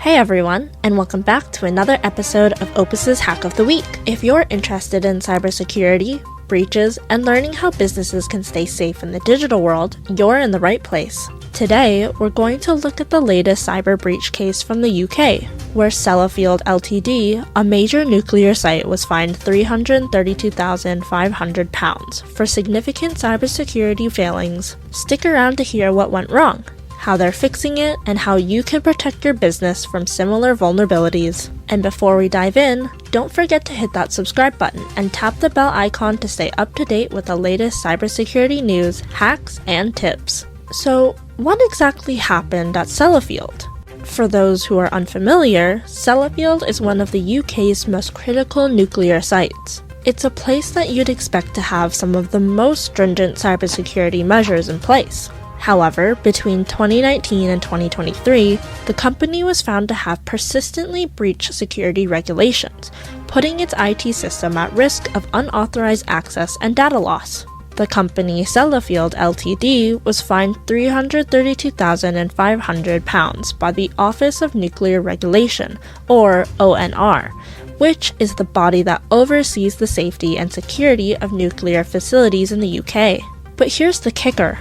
Hey everyone, and welcome back to another episode of Opus's Hack of the Week. If you're interested in cybersecurity, breaches, and learning how businesses can stay safe in the digital world, you're in the right place. Today, we're going to look at the latest cyber breach case from the UK, where Sellafield Ltd, a major nuclear site, was fined £332,500 for significant cybersecurity failings. Stick around to hear what went wrong, how they're fixing it, and how you can protect your business from similar vulnerabilities. And before we dive in, don't forget to hit that subscribe button and tap the bell icon to stay up to date with the latest cybersecurity news, hacks, and tips. So, what exactly happened at Sellafield? For those who are unfamiliar, Sellafield is one of the UK's most critical nuclear sites. It's a place that you'd expect to have some of the most stringent cybersecurity measures in place. However, between 2019 and 2023, the company was found to have persistently breached security regulations, putting its IT system at risk of unauthorized access and data loss. The company Sellafield Ltd was fined £332,500 by the Office of Nuclear Regulation, or ONR, which is the body that oversees the safety and security of nuclear facilities in the UK. But here's the kicker.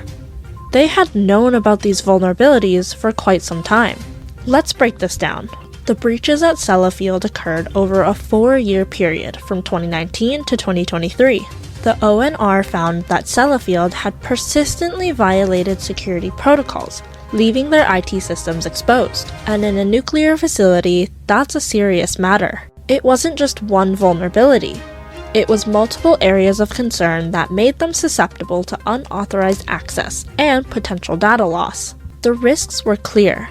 They had known about these vulnerabilities for quite some time. Let's break this down. The breaches at Sellafield occurred over a 4-year period from 2019 to 2023. The ONR found that Sellafield had persistently violated security protocols, leaving their IT systems exposed. And in a nuclear facility, that's a serious matter. It wasn't just one vulnerability. It was multiple areas of concern that made them susceptible to unauthorized access and potential data loss. The risks were clear.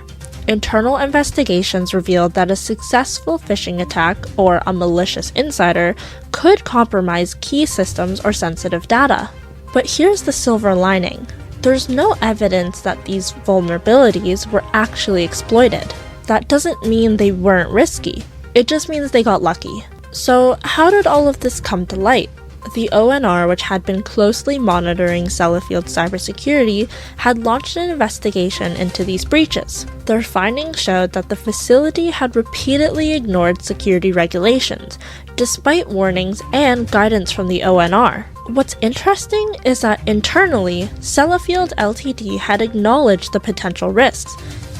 Internal investigations revealed that a successful phishing attack or a malicious insider could compromise key systems or sensitive data. But here's the silver lining. There's no evidence that these vulnerabilities were actually exploited. That doesn't mean they weren't risky. It just means they got lucky. So, how did all of this come to light? The ONR, which had been closely monitoring Sellafield's cybersecurity, had launched an investigation into these breaches. Their findings showed that the facility had repeatedly ignored security regulations, despite warnings and guidance from the ONR. What's interesting is that internally, Sellafield Ltd had acknowledged the potential risks.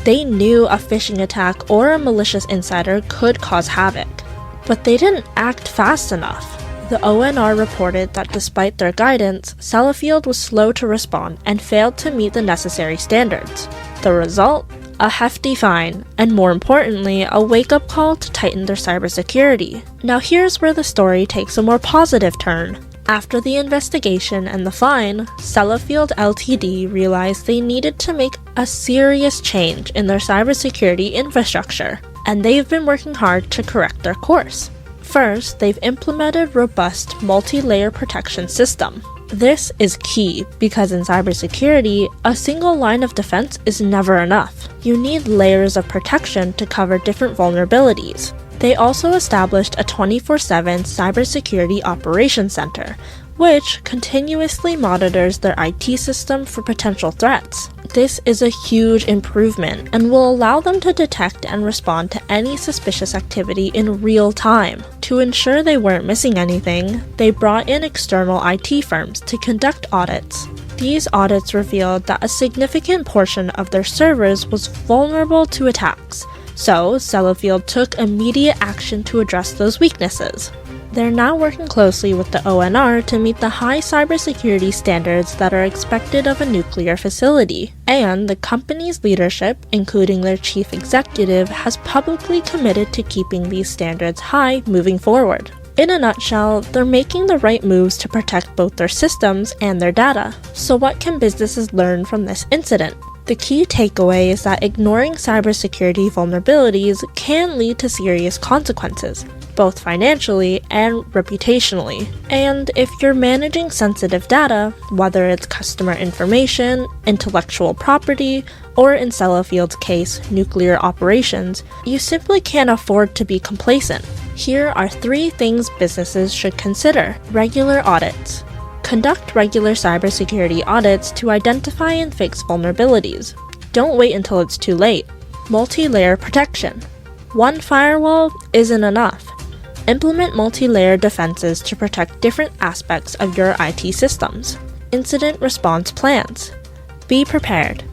They knew a phishing attack or a malicious insider could cause havoc. But they didn't act fast enough. The ONR reported that despite their guidance, Sellafield was slow to respond and failed to meet the necessary standards. The result? A hefty fine, and more importantly, a wake-up call to tighten their cybersecurity. Now here's where the story takes a more positive turn. After the investigation and the fine, Sellafield Ltd realized they needed to make a serious change in their cybersecurity infrastructure, and they've been working hard to correct their course. First, they've implemented robust multi-layer protection system. This is key because in cybersecurity, a single line of defense is never enough. You need layers of protection to cover different vulnerabilities. They also established a 24/7 cybersecurity operations center, which continuously monitors their IT system for potential threats. This is a huge improvement and will allow them to detect and respond to any suspicious activity in real time. To ensure they weren't missing anything, they brought in external IT firms to conduct audits. These audits revealed that a significant portion of their servers was vulnerable to attacks, so Sellafield took immediate action to address those weaknesses. They're now working closely with the ONR to meet the high cybersecurity standards that are expected of a nuclear facility. And the company's leadership, including their chief executive, has publicly committed to keeping these standards high moving forward. In a nutshell, they're making the right moves to protect both their systems and their data. So what can businesses learn from this incident? The key takeaway is that ignoring cybersecurity vulnerabilities can lead to serious consequences, both financially and reputationally. And if you're managing sensitive data, whether it's customer information, intellectual property, or in Sellafield's case, nuclear operations, you simply can't afford to be complacent. Here are 3 things businesses should consider. Regular audits. Conduct regular cybersecurity audits to identify and fix vulnerabilities. Don't wait until it's too late. Multi-layer protection. One firewall isn't enough. Implement multi-layer defenses to protect different aspects of your IT systems. Incident response plans. Be prepared.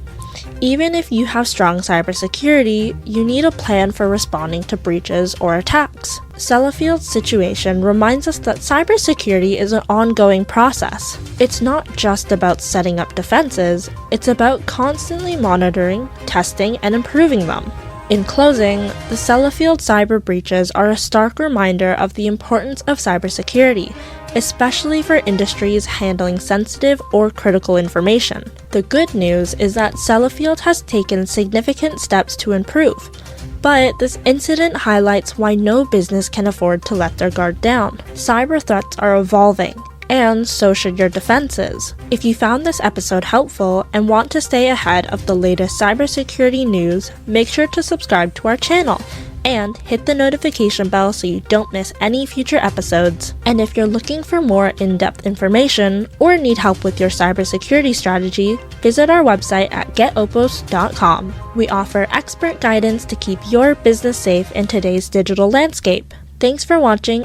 Even if you have strong cybersecurity, you need a plan for responding to breaches or attacks. Sellafield's situation reminds us that cybersecurity is an ongoing process. It's not just about setting up defenses, it's about constantly monitoring, testing, and improving them. In closing, the Sellafield cyber breaches are a stark reminder of the importance of cybersecurity, especially for industries handling sensitive or critical information. The good news is that Sellafield has taken significant steps to improve, but this incident highlights why no business can afford to let their guard down. Cyber threats are evolving, and so should your defenses. If you found this episode helpful and want to stay ahead of the latest cybersecurity news, make sure to subscribe to our channel and hit the notification bell so you don't miss any future episodes. And if you're looking for more in-depth information or need help with your cybersecurity strategy, visit our website at getopos.com. We offer expert guidance to keep your business safe in today's digital landscape. Thanks for watching.